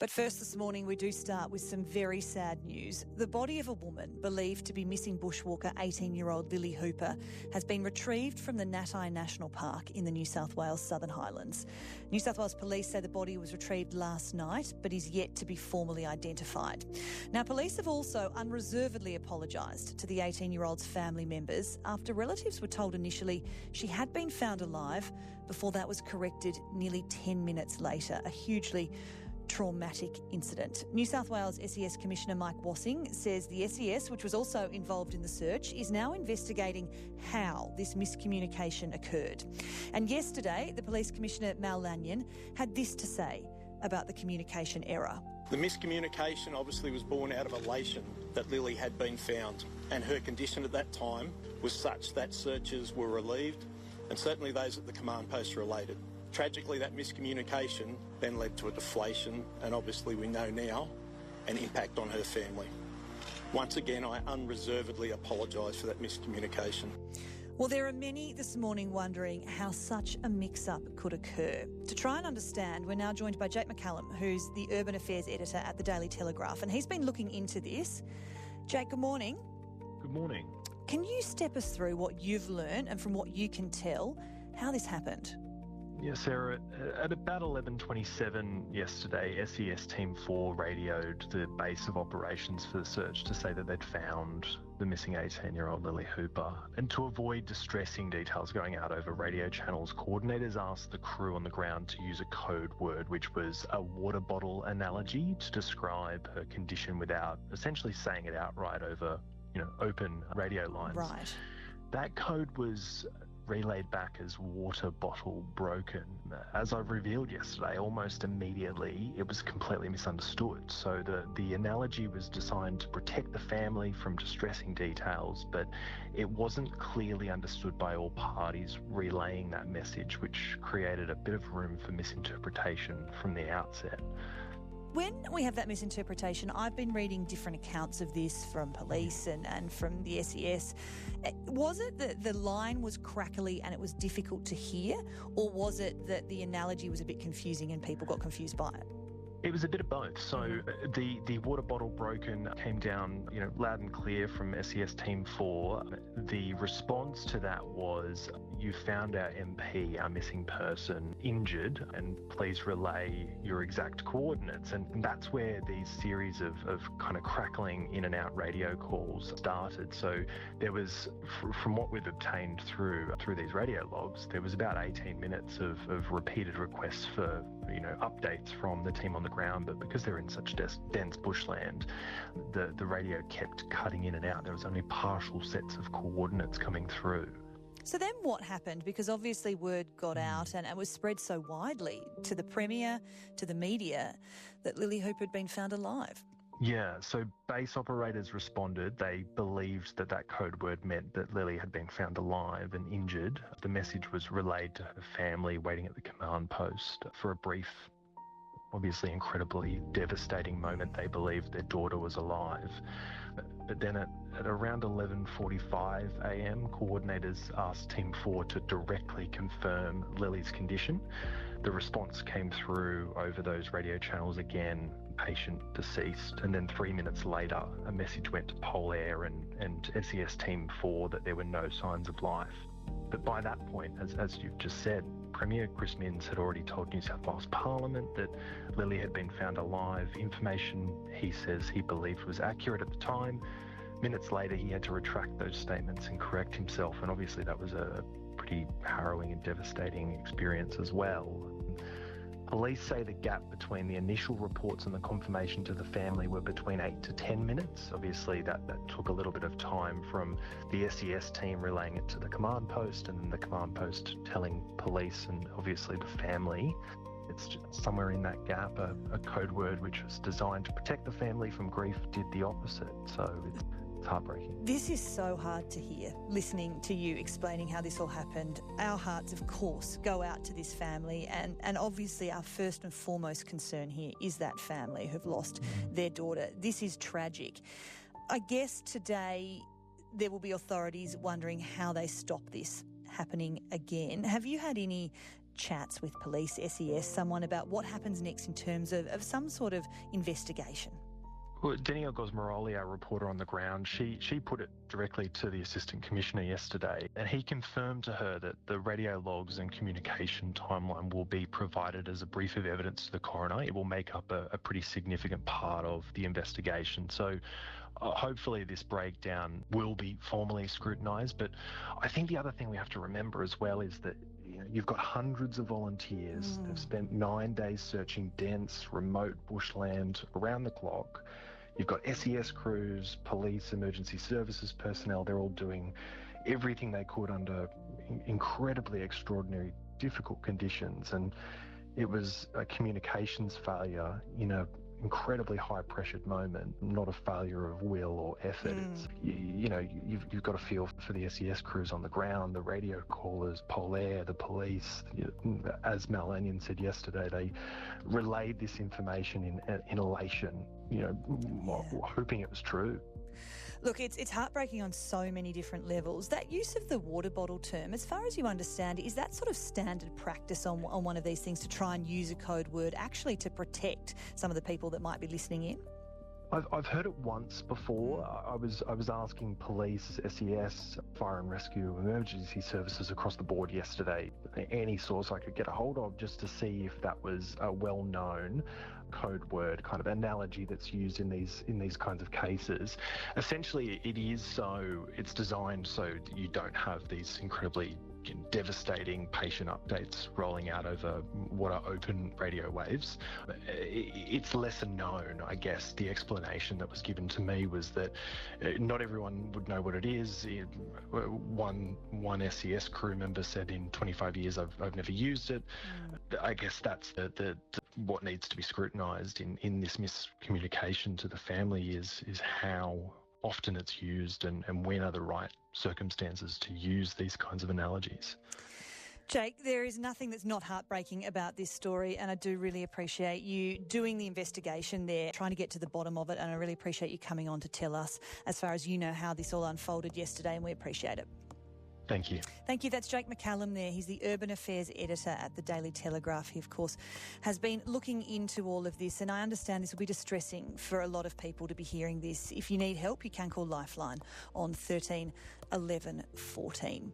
But first this morning, we do start with some very sad news. The body of a woman believed to be missing bushwalker 18-year-old Lily Hooper has been retrieved from the Natai National Park in the New South Wales Southern Highlands. New South Wales Police say the body was retrieved last night, but is yet to be formally identified. Now, police have also unreservedly apologised to the 18-year-old's family members after relatives were told initially she had been found alive before that was corrected nearly 10 minutes later. A hugely traumatic incident. New South Wales SES Commissioner Mike Wassing says the SES, which was also involved in the search, is now investigating how this miscommunication occurred. And yesterday, the Police Commissioner Mal Lanyon had this to say about the communication error. The miscommunication obviously was born out of elation that Lily had been found, and her condition at that time was such that searches were relieved, and certainly those at the command post related. Tragically, that miscommunication then led to a deflation, and obviously we know now, an impact on her family. Once again, I unreservedly apologise for that miscommunication. Well, there are many this morning wondering how such a mix-up could occur. To try and understand, we're now joined by Jake McCallum, who's the Urban Affairs Editor at the Daily Telegraph, and he's been looking into this. Jake, good morning. Good morning. Can you step us through what you've learned and from what you can tell, how this happened? Yeah, Sarah, at about 11:27 yesterday, SES Team 4 radioed the base of operations for the search to say that they'd found the missing 18-year-old Lily Hooper. And to avoid distressing details going out over radio channels, co-ordinators asked the crew on the ground to use a code word, which was a water bottle analogy, to describe her condition without essentially saying it outright over, open radio lines. Right. That code was relayed back as water bottle broken. As I revealed yesterday, almost immediately it was completely misunderstood. So the analogy was designed to protect the family from distressing details, but it wasn't clearly understood by all parties relaying that message, which created a bit of room for misinterpretation from the outset. When we have that misinterpretation, I've been reading different accounts of this from police and from the SES. Was it that the line was crackly and it was difficult to hear, or was it that the analogy was a bit confusing and people got confused by it? It was a bit of both. So the water bottle broken came down, loud and clear from SES Team 4. The response to that was, you found our MP, our missing person, injured, and please relay your exact coordinates. And that's where these series of kind of crackling in and out radio calls started. So there was, from what we've obtained through these radio logs, there was about 18 minutes of repeated requests for updates from the team on the ground, but because they're in such dense bushland, the radio kept cutting in and out. There was only partial sets of coordinates coming through. So then what happened? Because obviously word got out and it was spread so widely to the Premier, to the media, that Lily Hooper had been found alive. Yeah, so base operators responded. They believed that code word meant that Lily had been found alive and injured. The message was relayed to her family waiting at the command post for a brief, obviously incredibly devastating moment. They believed their daughter was alive. But then at around 11:45 a.m, coordinators asked Team 4 to directly confirm Lily's condition. The response came through over those radio channels again, patient deceased, and then 3 minutes later a message went to Pol Air and SES Team 4 that there were no signs of life. But by that point, as you've just said, Premier Chris Minns had already told New South Wales Parliament that Lily had been found alive. Information he says he believed was accurate at the time. Minutes later, he had to retract those statements and correct himself, and obviously that was a pretty harrowing and devastating experience as well. Police say the gap between the initial reports and the confirmation to the family were between 8 to 10 minutes. Obviously, that took a little bit of time from the SES team relaying it to the command post and then the command post telling police and obviously the family. It's just somewhere in that gap, a code word which was designed to protect the family from grief did the opposite. So it's heartbreaking. This is so hard to hear, listening to you explaining how this all happened. Our hearts, of course, go out to this family, and obviously our first and foremost concern here is that family who've lost their daughter. This is tragic. I guess today there will be authorities wondering how they stop this happening again. Have you had any chats with police, SES, someone about what happens next in terms of some sort of investigation. Well, Danielle Gosmaroli, our reporter on the ground, she put it directly to the Assistant Commissioner yesterday, and he confirmed to her that the radio logs and communication timeline will be provided as a brief of evidence to the coroner. It will make up a pretty significant part of the investigation. So hopefully this breakdown will be formally scrutinised. But I think the other thing we have to remember as well is that you've got hundreds of volunteers that have spent 9 days searching dense, remote bushland around the clock. You've got SES crews, police, emergency services personnel. They're all doing everything they could under incredibly extraordinary, difficult conditions. And it was a communications failure in a incredibly high-pressured moment, not a failure of will or effort. It's, you've got to feel for the SES crews on the ground, the radio callers, Polair, the police. As Mal Lanyon said yesterday, they relayed this information in elation, hoping it was true. Look, it's heartbreaking on so many different levels. That use of the water bottle term, as far as you understand it, is that sort of standard practice on one of these things to try and use a code word actually to protect some of the people that might be listening in? I've heard it once before. I was asking police, SES, fire and rescue, emergency services across the board yesterday, any source I could get a hold of, just to see if that was a well-known code word kind of analogy that's used in these kinds of cases. Essentially, it's designed so that you don't have these incredibly devastating patient updates rolling out over what are open radio waves. It's lesser known, I guess. The explanation that was given to me was that not everyone would know what it is. One SES crew member said, in 25 years I've never used it. I guess that's the what needs to be scrutinised in this miscommunication to the family is how often it's used and when are the right circumstances to use these kinds of analogies. Jake, there is nothing that's not heartbreaking about this story, and I do really appreciate you doing the investigation there, trying to get to the bottom of it, and I really appreciate you coming on to tell us, as far as you know, how this all unfolded yesterday, and we appreciate it. Thank you. Thank you. That's Jake McCallum there. He's the Urban Affairs Editor at the Daily Telegraph. He, of course, has been looking into all of this, and I understand this will be distressing for a lot of people to be hearing this. If you need help, you can call Lifeline on 13 11 14.